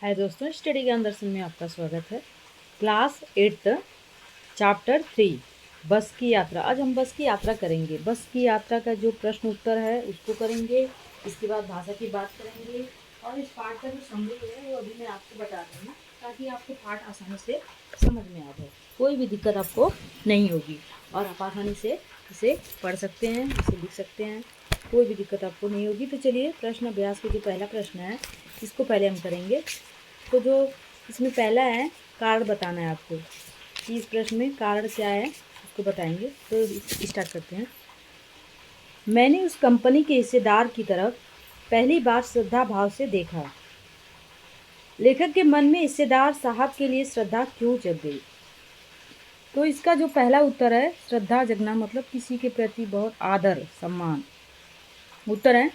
हाय दोस्तों, स्टडी ज्ञान दर्शन में आपका स्वागत है। क्लास 8 चैप्टर 3 बस की यात्रा। आज हम बस की यात्रा करेंगे। बस की यात्रा का जो प्रश्न उत्तर है उसको करेंगे। इसके बाद भाषा की बात करेंगे और इस पाठ का जो समरी है वो अभी मैं आपको बता रही हूँ ताकि आपको पाठ आसानी से समझ में आ जाए। कोई भी दिक्कत आपको नहीं होगी और आप आसानी से इसे पढ़ सकते हैं, इसे लिख सकते हैं। कोई भी दिक्कत आपको नहीं होगी। तो चलिए प्रश्न अभ्यास का जो पहला प्रश्न है इसको पहले हम करेंगे। तो जो इसमें पहला है, कारण बताना है आपको कि इस प्रश्न में कारण क्या है उसको बताएंगे। तो स्टार्ट करते हैं। मैंने उस कंपनी के हिस्सेदार की तरफ पहली बार श्रद्धा भाव से देखा। लेखक के मन में हिस्सेदार साहब के लिए श्रद्धा क्यों जग गई? तो इसका जो पहला उत्तर है, श्रद्धा जगना मतलब किसी के प्रति बहुत आदर सम्मान। उत्तर है,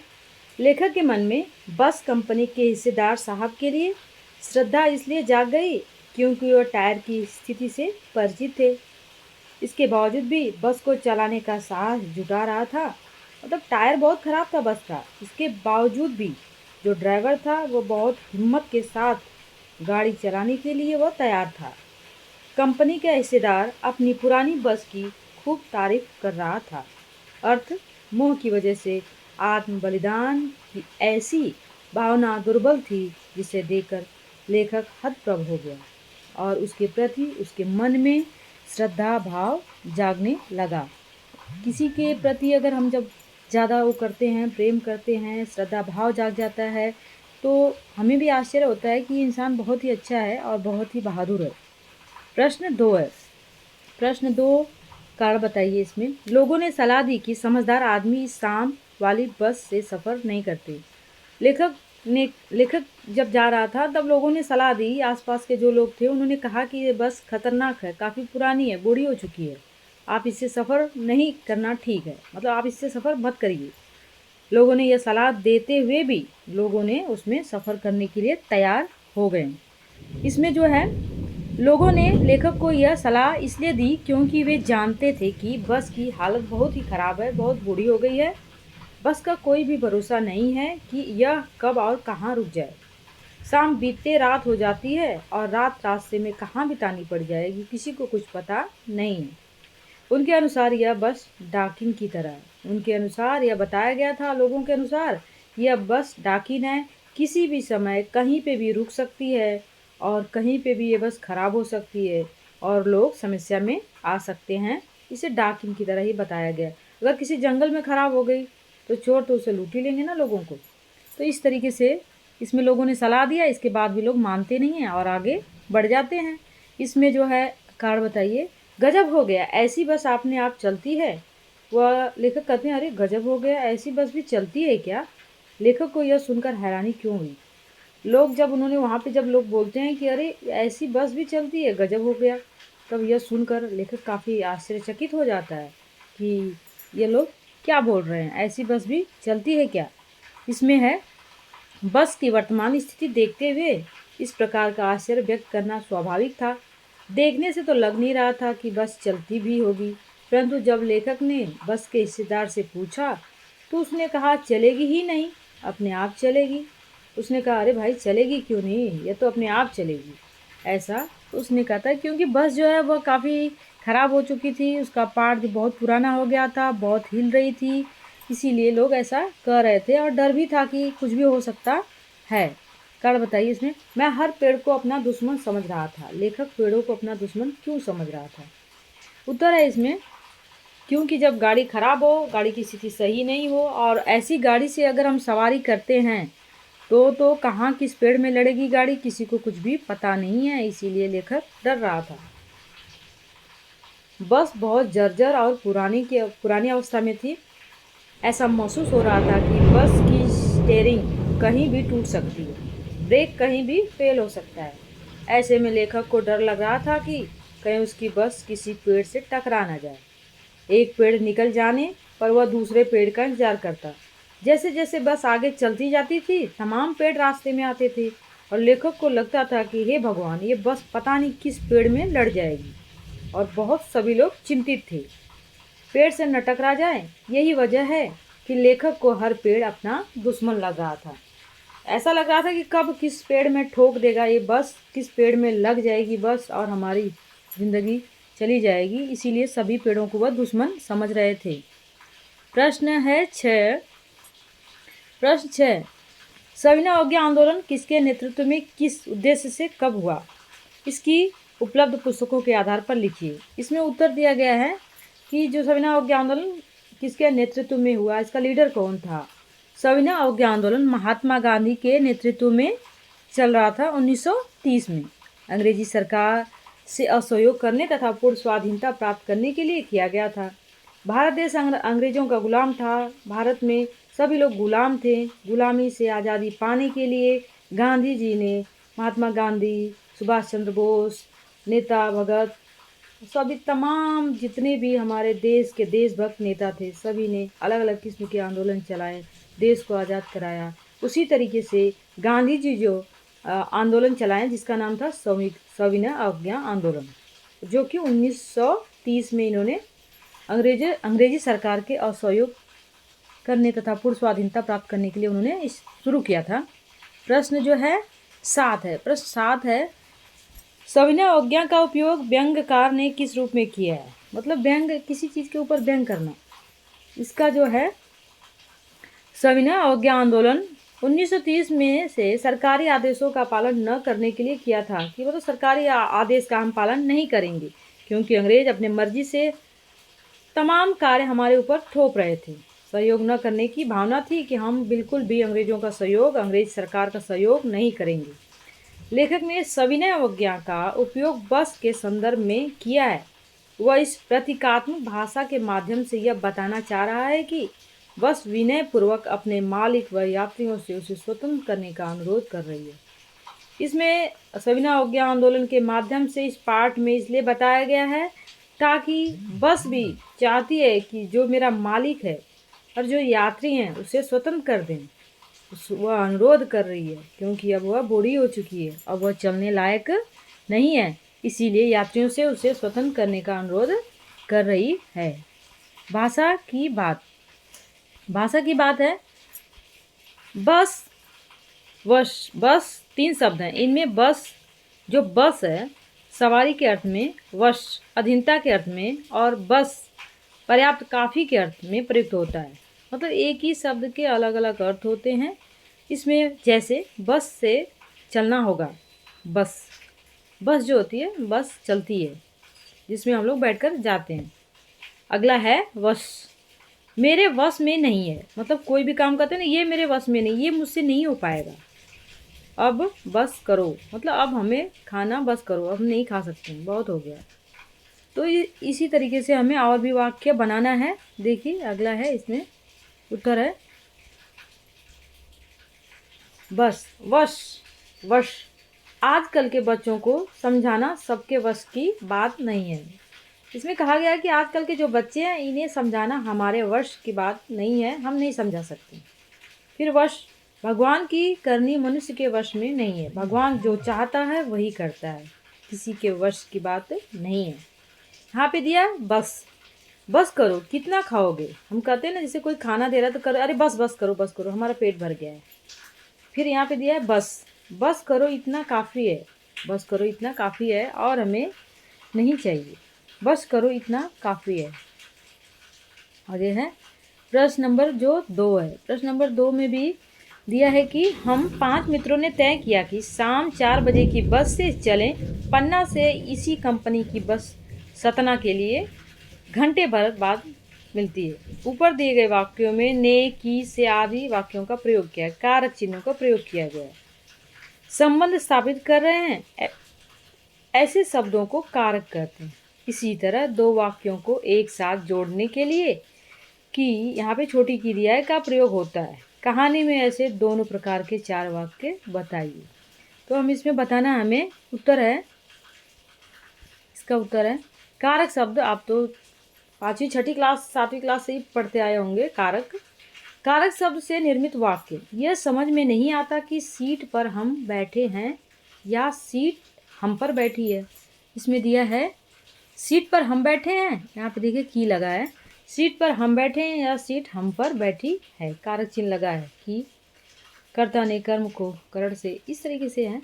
लेखक के मन में बस कंपनी के हिस्सेदार साहब के लिए श्रद्धा इसलिए जाग गई क्योंकि वह टायर की स्थिति से परिचित थे। इसके बावजूद भी बस को चलाने का साहस जुटा रहा था। मतलब टायर बहुत खराब था बस का, इसके बावजूद भी जो ड्राइवर था वो बहुत हिम्मत के साथ गाड़ी चलाने के लिए वह तैयार था। कंपनी का हिस्सेदार अपनी पुरानी बस की खूब तारीफ कर रहा था। अर्थ, मोह की वजह से आत्म बलिदान की ऐसी भावना दुर्बल थी जिसे देखकर लेखक हतप्रभ हो गया और उसके प्रति उसके मन में श्रद्धा भाव जागने लगा। किसी के प्रति अगर हम जब ज़्यादा वो करते हैं, प्रेम करते हैं, श्रद्धा भाव जाग जाता है तो हमें भी आश्चर्य होता है कि इंसान बहुत ही अच्छा है और बहुत ही बहादुर है। प्रश्न 2 है। प्रश्न 2, कारण बताइए। इसमें लोगों ने सलाह दी कि समझदार आदमी शाम वाली बस से सफ़र नहीं करते। लेखक जब जा रहा था तब लोगों ने सलाह दी, आसपास के जो लोग थे उन्होंने कहा कि ये बस खतरनाक है, काफ़ी पुरानी है, बूढ़ी हो चुकी है, आप इससे सफ़र नहीं करना ठीक है, मतलब आप इससे सफ़र मत करिए। लोगों ने यह सलाह देते हुए भी लोगों ने उसमें सफ़र करने के लिए तैयार हो गए। इसमें जो है, लोगों ने लेखक को यह सलाह इसलिए दी क्योंकि वे जानते थे कि बस की हालत बहुत ही ख़राब है, बहुत बूढ़ी हो गई है। बस का कोई भी भरोसा नहीं है कि यह कब और कहाँ रुक जाए। शाम बीतते रात हो जाती है और रात रास्ते में कहाँ बितानी पड़ जाएगी किसी को कुछ पता नहीं है। उनके अनुसार यह बस डाकिन की तरह है। उनके अनुसार यह बताया गया था, लोगों के अनुसार यह बस डाकिन है, किसी भी समय कहीं पे भी रुक सकती है और कहीं पे भी ये बस ख़राब हो सकती है और लोग समस्या में आ सकते हैं। इसे डाकिन की तरह ही बताया गया। अगर किसी जंगल में ख़राब हो गई तो चोर तो उसे लूट ही लेंगे ना लोगों को। तो इस तरीके से इसमें लोगों ने सलाह दिया, इसके बाद भी लोग मानते नहीं हैं और आगे बढ़ जाते हैं। इसमें जो है, कारण बताइए। गजब हो गया, ऐसी बस अपने आप चलती है। वह लेखक कहते हैं, अरे गजब हो गया, ऐसी बस भी चलती है क्या? लेखक को यह सुनकर हैरानी क्यों हुई? लोग जब उन्होंने वहाँ पे जब लोग बोलते हैं कि अरे ऐसी बस भी चलती है, गजब हो गया, तब यह सुनकर लेखक काफ़ी आश्चर्यचकित हो जाता है कि ये लोग क्या बोल रहे हैं, ऐसी बस भी चलती है क्या? इसमें है, बस की वर्तमान स्थिति देखते हुए इस प्रकार का आश्चर्य व्यक्त करना स्वाभाविक था। देखने से तो लग नहीं रहा था कि बस चलती भी होगी, परंतु जब लेखक ने बस के हिस्सेदार से पूछा तो उसने कहा चलेगी ही नहीं, अपने आप चलेगी। उसने कहा अरे भाई चलेगी क्यों नहीं, ये तो अपने आप चलेगी। ऐसा उसने कहा था क्योंकि बस जो है वह काफ़ी ख़राब हो चुकी थी, उसका पार्ट जो बहुत पुराना हो गया था, बहुत हिल रही थी, इसीलिए लोग ऐसा कह रहे थे और डर भी था कि कुछ भी हो सकता है। कारण बताइए इसमें। मैं हर पेड़ को अपना दुश्मन समझ रहा था। लेखक पेड़ों को अपना दुश्मन क्यों समझ रहा था? उत्तर है इसमें, क्योंकि जब गाड़ी खराब हो, गाड़ी की स्थिति सही नहीं हो और ऐसी गाड़ी से अगर हम सवारी करते हैं तो कहाँ किस पेड़ में लड़ेगी गाड़ी, किसी को कुछ भी पता नहीं है, इसीलिए लेखक डर रहा था। बस बहुत जर्जर और पुरानी अवस्था में थी। ऐसा महसूस हो रहा था कि बस की स्टीयरिंग कहीं भी टूट सकती है, ब्रेक कहीं भी फेल हो सकता है। ऐसे में लेखक को डर लग रहा था कि कहीं उसकी बस किसी पेड़ से टकरा ना जाए। एक पेड़ निकल जाने पर वह दूसरे पेड़ का इंतजार करता। जैसे जैसे बस आगे चलती जाती थी तमाम पेड़ रास्ते में आते थे और लेखक को लगता था कि हे भगवान, ये बस पता नहीं किस पेड़ में लड़ जाएगी। और बहुत सभी लोग चिंतित थे, पेड़ से न टकरा जाए। यही वजह है कि लेखक को हर पेड़ अपना दुश्मन लग रहा था। ऐसा लग रहा था कि कब किस पेड़ में ठोक देगा ये बस, किस पेड़ में लग जाएगी बस और हमारी ज़िंदगी चली जाएगी, इसीलिए सभी पेड़ों को वह दुश्मन समझ रहे थे। प्रश्न 6 सविनय अवज्ञा आंदोलन किसके नेतृत्व में किस उद्देश्य से कब हुआ? इसकी उपलब्ध पुस्तकों के आधार पर लिखिए। इसमें उत्तर दिया गया है कि जो सविनय अवज्ञा आंदोलन किसके नेतृत्व में हुआ, इसका लीडर कौन था। सविनय अवज्ञा आंदोलन महात्मा गांधी के नेतृत्व में चल रहा था 1930 में। अंग्रेजी सरकार से असहयोग करने तथा पूर्ण स्वाधीनता प्राप्त करने के लिए किया गया था। भारत देश अंग्रेजों का गुलाम था। भारत में सभी लोग गुलाम थे। गुलामी से आज़ादी पाने के लिए गांधी जी ने, महात्मा गांधी, सुभाष चंद्र बोस, नेता भगत, सभी तमाम जितने भी हमारे देश के देशभक्त नेता थे, सभी ने अलग अलग किस्म के आंदोलन चलाए, देश को आज़ाद कराया। उसी तरीके से गांधी जी जो आंदोलन चलाएं जिसका नाम था सविनय अवज्ञा आंदोलन, जो कि 1930 में इन्होंने अंग्रेजी सरकार के असहयोग करने तथा पूर्ण स्वाधीनता प्राप्त करने के लिए उन्होंने शुरू किया था। प्रश्न जो है 7 है। प्रश्न 7 है, सविनय अवज्ञा का उपयोग व्यंग्यकार ने किस रूप में किया है? मतलब व्यंग, किसी चीज़ के ऊपर व्यंग करना। इसका जो है सविनय अवज्ञा आंदोलन 1930 में से सरकारी आदेशों का पालन न करने के लिए किया था, कि मतलब सरकारी आदेश का हम पालन नहीं करेंगे क्योंकि अंग्रेज अपने मर्जी से तमाम कार्य हमारे ऊपर थोप रहे थे। सहयोग न करने की भावना थी कि हम बिल्कुल भी अंग्रेजों का सहयोग, अंग्रेज सरकार का सहयोग नहीं करेंगे। लेखक ने सविनय अवज्ञा का उपयोग बस के संदर्भ में किया है। वह इस प्रतीकात्मक भाषा के माध्यम से यह बताना चाह रहा है कि बस विनय पूर्वक अपने मालिक व यात्रियों से उसे स्वतंत्र करने का अनुरोध कर रही है। इसमें सविनय अवज्ञा आंदोलन के माध्यम से इस पाठ में इसलिए बताया गया है ताकि बस भी चाहती है कि जो मेरा मालिक है और जो यात्री हैं उसे स्वतंत्र कर दें। वह अनुरोध कर रही है क्योंकि अब वह बूढ़ी हो चुकी है, अब वह चलने लायक नहीं है, इसीलिए यात्रियों से उसे स्वतंत्र करने का अनुरोध कर रही है। भाषा की बात है। बस, वश, बस 3 शब्द हैं। इनमें बस, जो बस है सवारी के अर्थ में, वश अधीनता के अर्थ में, और बस पर्याप्त काफ़ी के अर्थ में प्रयुक्त होता है। मतलब एक ही शब्द के अलग अलग अर्थ होते हैं। इसमें जैसे बस से चलना होगा, बस जो होती है बस चलती है जिसमें हम लोग बैठकर जाते हैं। अगला है वश, मेरे वश में नहीं है। मतलब कोई भी काम करते हैं ना, ये मेरे वश में नहीं, ये मुझसे नहीं हो पाएगा। अब बस करो, मतलब अब हमें खाना बस करो, अब नहीं खा सकते हैं, बहुत हो गया। तो इसी तरीके से हमें और भी वाक्य बनाना है। देखिए अगला है, इसमें उत्तर है बस, वश। आजकल के बच्चों को समझाना सबके वश की बात नहीं है। इसमें कहा गया है कि आजकल के जो बच्चे हैं इन्हें समझाना हमारे वश की बात नहीं है, हम नहीं समझा सकते। फिर वश, भगवान की करनी मनुष्य के वश में नहीं है। भगवान जो चाहता है वही करता है, किसी के वश की बात नहीं है। यहाँ पे दिया बस करो, कितना खाओगे? हम कहते हैं ना, जैसे कोई खाना दे रहा है तो करो, अरे बस करो, हमारा पेट भर गया है। फिर यहाँ पे दिया है बस करो, इतना काफ़ी है। बस करो, इतना काफ़ी है और हमें नहीं चाहिए। बस करो, इतना काफ़ी है। और ये है प्रश्न नंबर जो 2 है। प्रश्न नंबर 2 में भी दिया है कि हम 5 मित्रों ने तय किया कि शाम 4 बजे की बस से चलें। पन्ना से इसी कंपनी की बस सतना के लिए घंटे भर बाद मिलती है। ऊपर दिए गए वाक्यों में ने, की से आदि वाक्यों का प्रयोग किया है, कारक चिन्हों का प्रयोग किया गया है। संबंध स्थापित कर रहे हैं, ऐसे शब्दों को कारक कहते हैं। इसी तरह 2 वाक्यों को एक साथ जोड़ने के लिए कि यहाँ पे छोटी की दिया है का प्रयोग होता है। कहानी में ऐसे दोनों प्रकार के 4 वाक्य बताइए। तो हम इसमें बताना, हमें उत्तर है, इसका उत्तर है कारक शब्द। आप तो 5वीं 6वीं क्लास 7वीं क्लास से ही पढ़ते आए होंगे। कारक शब्द से निर्मित वाक्य, यह समझ में नहीं आता कि सीट पर हम बैठे हैं या सीट हम पर बैठी है। इसमें दिया है सीट पर हम बैठे हैं, यहाँ पे देखिए की लगा है, सीट पर हम बैठे हैं या सीट हम पर बैठी है, कारक चिन्ह लगा है की। कर्ता ने कर्म को करण से, इस तरीके से है।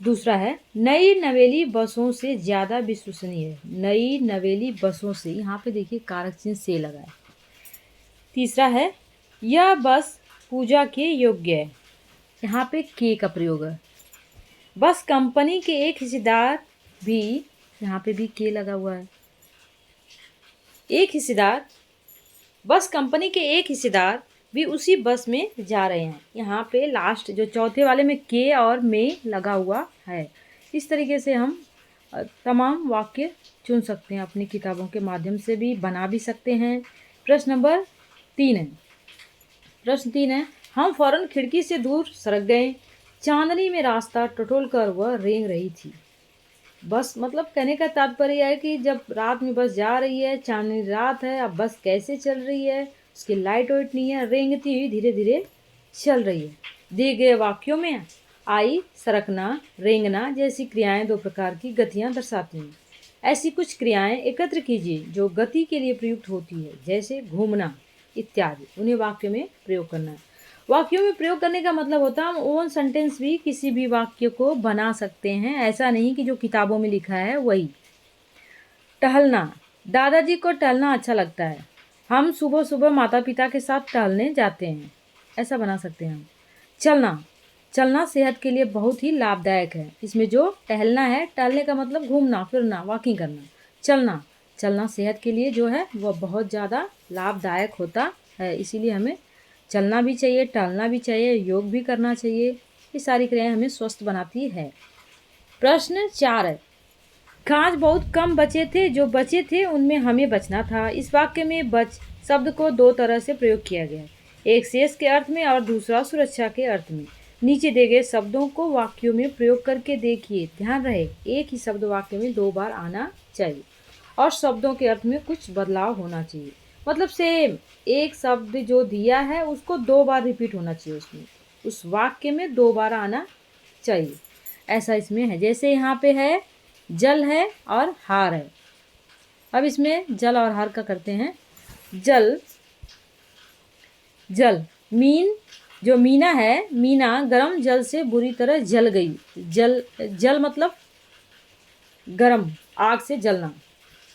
दूसरा है नई नवेली बसों से ज़्यादा विश्वसनीय है। नई नवेली बसों से, यहाँ पे देखिए कारक चिन्ह से लगा है। तीसरा है यह बस पूजा के योग्य है। यहाँ पे के का प्रयोग है। बस कंपनी के एक हिस्सेदार भी, यहाँ पे भी के लगा हुआ है। एक हिस्सेदार, बस कंपनी के एक हिस्सेदार भी उसी बस में जा रहे हैं। यहाँ पे लास्ट जो चौथे वाले में के और में लगा हुआ है। इस तरीके से हम तमाम वाक्य चुन सकते हैं, अपनी किताबों के माध्यम से भी बना भी सकते हैं। प्रश्न नंबर 3 है। प्रश्न 3 है, हम फौरन खिड़की से दूर सरक गए। चांदनी में रास्ता टटोल कर वह रेंग रही थी। बस मतलब कहने का तात्पर्य है कि जब रात में बस जा रही है, चांदनी रात है, अब बस कैसे चल रही है, उसकी लाइट वाइट नहीं है, रेंगती हुई धीरे धीरे चल रही है। दिए गए वाक्यों में आई, सरकना, रेंगना जैसी क्रियाएं 2 प्रकार की गतियां दर्शाती हैं। ऐसी कुछ क्रियाएं एकत्र कीजिए जो गति के लिए प्रयुक्त होती है, जैसे घूमना इत्यादि। उन्हें वाक्य में प्रयोग करना है। वाक्यों में प्रयोग करने का मतलब होता है हम ओन सेंटेंस भी किसी भी वाक्य को बना सकते हैं, ऐसा नहीं कि जो किताबों में लिखा है वही। टहलना, दादाजी को टहलना अच्छा लगता है। हम सुबह सुबह माता पिता के साथ टहलने जाते हैं, ऐसा बना सकते हैं हम। चलना, चलना सेहत के लिए बहुत ही लाभदायक है। इसमें जो टहलना है, टहलने का मतलब घूमना फिरना, वॉकिंग करना। चलना, चलना सेहत के लिए जो है वह बहुत ज़्यादा लाभदायक होता है, इसीलिए हमें चलना भी चाहिए, टहलना भी चाहिए, योग भी करना चाहिए। ये सारी क्रियाएं हमें स्वस्थ बनाती है। प्रश्न 4 है, कांच बहुत कम बचे थे, जो बचे थे उनमें हमें बचना था। इस वाक्य में बच शब्द को 2 तरह से प्रयोग किया गया है, एक शेष के अर्थ में और दूसरा सुरक्षा के अर्थ में। नीचे दिए गए शब्दों को वाक्यों में प्रयोग करके देखिए। ध्यान रहे, एक ही शब्द वाक्य में 2 बार आना चाहिए और शब्दों के अर्थ में कुछ बदलाव होना चाहिए। मतलब सेम एक शब्द जो दिया है उसको 2 बार रिपीट होना चाहिए, उसमें उस वाक्य में 2 बार आना चाहिए, ऐसा इसमें है। जैसे यहाँ पे है जल है और हार है। अब इसमें जल और हार का करते हैं। जल, जल मीन, जो मीना है, मीना गर्म जल से बुरी तरह जल गई। जल, जल मतलब गर्म, आग से जलना।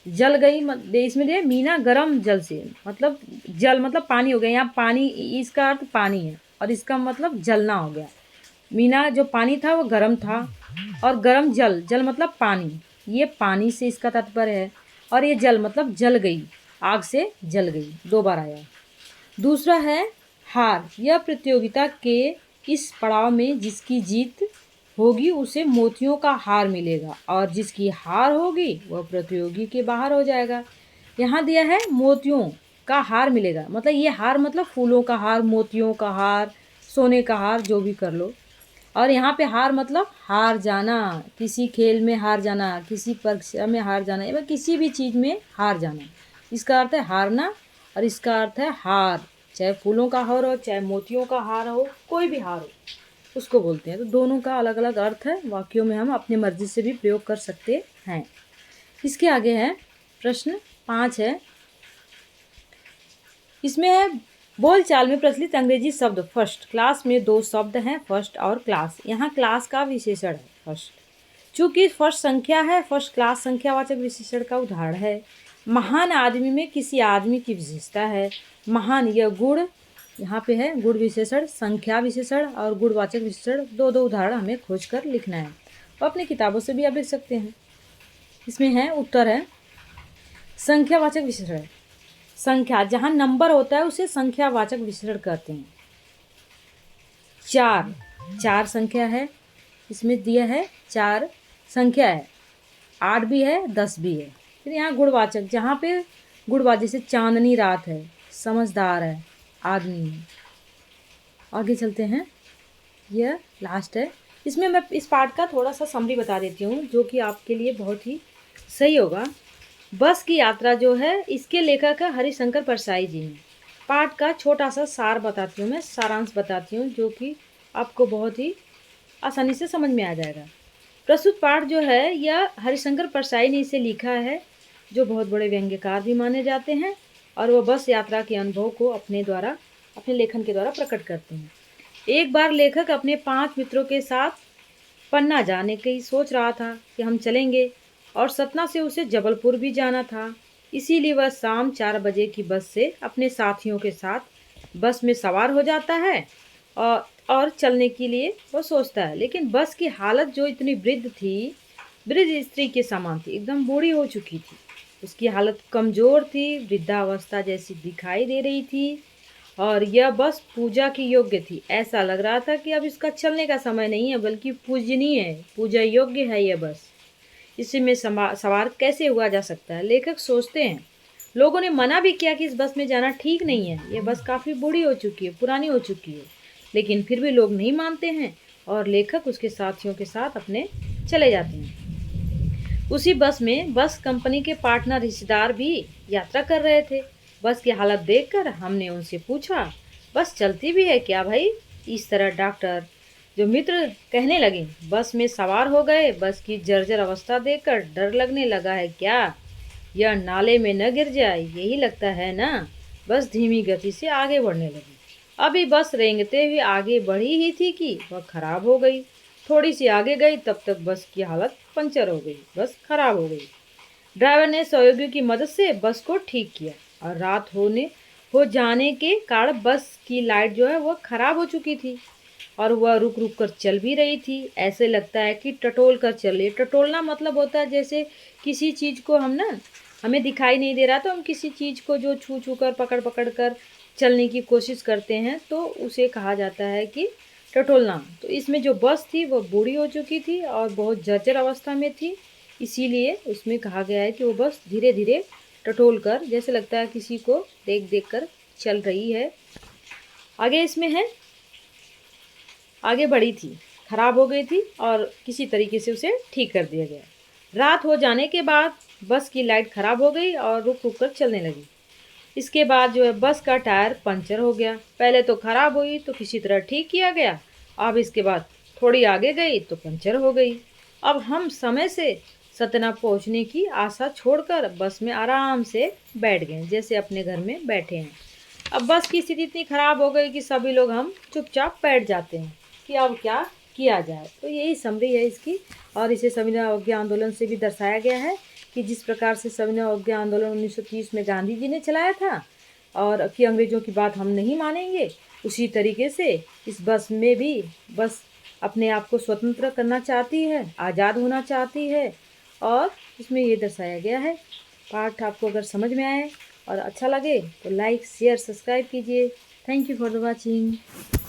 जल गई इसमें दे मीना गर्म जल से, मतलब जल मतलब पानी हो गया। यहाँ पानी, इसका अर्थ पानी है और इसका मतलब जलना हो गया। मीना जो पानी था वो गर्म था और गर्म जल, जल मतलब पानी, ये पानी से इसका तात्पर्य है। और ये जल मतलब जल गई, आग से जल गई, 2 बार आया। दूसरा है हार, यह प्रतियोगिता के इस पड़ाव में जिसकी जीत होगी उसे मोतियों का हार मिलेगा और जिसकी हार होगी वह प्रतियोगी के बाहर हो जाएगा। यहाँ दिया है मोतियों का हार मिलेगा, मतलब ये हार मतलब फूलों का हार, मोतियों का हार, सोने का हार, जो भी कर लो। और यहाँ पे हार मतलब हार जाना, किसी खेल में हार जाना, किसी परीक्षा में हार जाना, या किसी भी चीज़ में हार जाना, इसका अर्थ है हारना। और इसका अर्थ है हार, चाहे फूलों का हार हो, चाहे मोतियों का हार हो, कोई भी हार हो उसको बोलते हैं। तो दोनों का अलग अलग अर्थ है, वाक्यों में हम अपनी मर्जी से भी प्रयोग कर सकते हैं। इसके आगे है प्रश्न 5 है। इसमें है बोलचाल में प्रचलित अंग्रेजी शब्द। फर्स्ट, क्लास में 2 शब्द हैं, फर्स्ट और क्लास। यहाँ क्लास का विशेषण है फर्स्ट, चूँकि फर्स्ट संख्या है, फर्स्ट क्लास संख्यावाचक विशेषण का उदाहरण है। महान आदमी में किसी आदमी की विशेषता है। महान, यह गुण, यहाँ पे है गुण विशेषण, संख्या विशेषण और गुणवाचक विशेषण, 2-2 उदाहरण हमें खोज कर लिखना है और अपनी किताबों से भी आप लिख सकते हैं। इसमें है उत्तर है संख्यावाचक विशेषण। संख्या, जहाँ नंबर होता है उसे संख्यावाचक विशेषण कहते हैं। 4, 4 संख्या है, इसमें दिया है 4 संख्या है, 8 भी है, 10 भी है। फिर यहाँ गुणवाचक, जहाँ पे गुणवाचक, जैसे चांदनी रात है, समझदार है, आदमी है। आगे चलते हैं, यह लास्ट है। इसमें मैं इस पार्ट का थोड़ा सा समरी बता देती हूँ जो कि आपके लिए बहुत ही सही होगा। बस की यात्रा जो है, इसके लेखक है हरिशंकर परसाई जी हैं। पाठ का छोटा सा सार बताती हूँ, मैं सारांश बताती हूँ जो कि आपको बहुत ही आसानी से समझ में आ जाएगा। प्रस्तुत पाठ जो है यह हरिशंकर परसाई ने इसे लिखा है, जो बहुत बड़े व्यंग्यकार भी माने जाते हैं और वह बस यात्रा के अनुभव को अपने लेखन के द्वारा प्रकट करते हैं। एक बार लेखक अपने 5 मित्रों के साथ पन्ना जाने की सोच रहा था कि हम चलेंगे, और सतना से उसे जबलपुर भी जाना था। इसीलिए वह शाम 4 बजे की बस से अपने साथियों के साथ बस में सवार हो जाता है और चलने के लिए वो सोचता है। लेकिन बस की हालत जो इतनी वृद्ध स्त्री के समान थी, एकदम बूढ़ी हो चुकी थी। उसकी हालत कमज़ोर थी, वृद्धावस्था जैसी दिखाई दे रही थी, और यह बस पूजा की योग्य थी। ऐसा लग रहा था कि अब इसका चलने का समय नहीं है, बल्कि पूजनीय है, पूजा योग्य है यह बस। इसी में सवार कैसे हुआ जा सकता है? लेखक सोचते हैं, लोगों ने मना भी किया कि इस बस में जाना ठीक नहीं है, यह बस काफ़ी बूढ़ी हो चुकी है, पुरानी हो चुकी है। लेकिन फिर भी लोग नहीं मानते हैं, और लेखक उसके साथियों के साथ अपने चले जाते हैं। उसी बस में बस कंपनी के पार्टनर रिश्तेदार भी यात्रा कर रहे थे। बस की हालत देखकर हमने उनसे पूछा, बस चलती भी है क्या भाई? इस तरह डॉक्टर जो मित्र कहने लगे, बस में सवार हो गए। बस की जर्जर अवस्था देखकर डर लगने लगा है क्या? यह नाले में न गिर जाए, यही लगता है ना। बस धीमी गति से आगे बढ़ने लगी। अभी बस रेंगते हुए आगे बढ़ी ही थी कि वह खराब हो गई। थोड़ी सी आगे गई, तब तक बस की हालत पंचर हो गई, बस खराब हो गई। ड्राइवर ने सहयोगियों की मदद से बस को ठीक किया, और रात हो जाने के कारण बस की लाइट जो है वह खराब हो चुकी थी, और वह रुक रुक कर चल भी रही थी। ऐसे लगता है कि टटोल कर चल रही है। टटोलना मतलब होता है जैसे किसी चीज़ को हमें दिखाई नहीं दे रहा, तो हम किसी चीज़ को जो छू छू कर पकड़ पकड़ कर चलने की कोशिश करते हैं, तो उसे कहा जाता है कि टटोलना। तो इसमें जो बस थी वह बूढ़ी हो चुकी थी और बहुत जर्जर अवस्था में थी। इसीलिए उसमें कहा गया है कि वो बस धीरे धीरे टटोल कर, जैसे लगता है किसी को देख देख कर चल रही है। आगे इसमें है, आगे बढ़ी थी, खराब हो गई थी, और किसी तरीके से उसे ठीक कर दिया गया। रात हो जाने के बाद बस की लाइट खराब हो गई और रुक रुक कर चलने लगी। इसके बाद जो है बस का टायर पंचर हो गया। पहले तो खराब हुई तो किसी तरह ठीक किया गया, अब इसके बाद थोड़ी आगे गई तो पंचर हो गई। अब हम समय से सतना पहुंचने की आशा छोड़कर बस में आराम से बैठ गए, जैसे अपने घर में बैठे हैं। अब बस की स्थिति इतनी खराब हो गई कि सभी लोग हम चुपचाप बैठ जाते हैं कि अब क्या किया जाए। तो यही समरी है इसकी, और इसे सविनय अवज्ञा आंदोलन से भी दर्शाया गया है कि जिस प्रकार से सविनय अवज्ञा आंदोलन 1930 में गांधी जी ने चलाया था, और कि अंग्रेज़ों की बात हम नहीं मानेंगे, उसी तरीके से इस बस में भी बस अपने आप को स्वतंत्र करना चाहती है, आज़ाद होना चाहती है, और इसमें ये दर्शाया गया है। पाठ आपको अगर समझ में आए और अच्छा लगे तो लाइक शेयर सब्सक्राइब कीजिए। Thank you for the watching.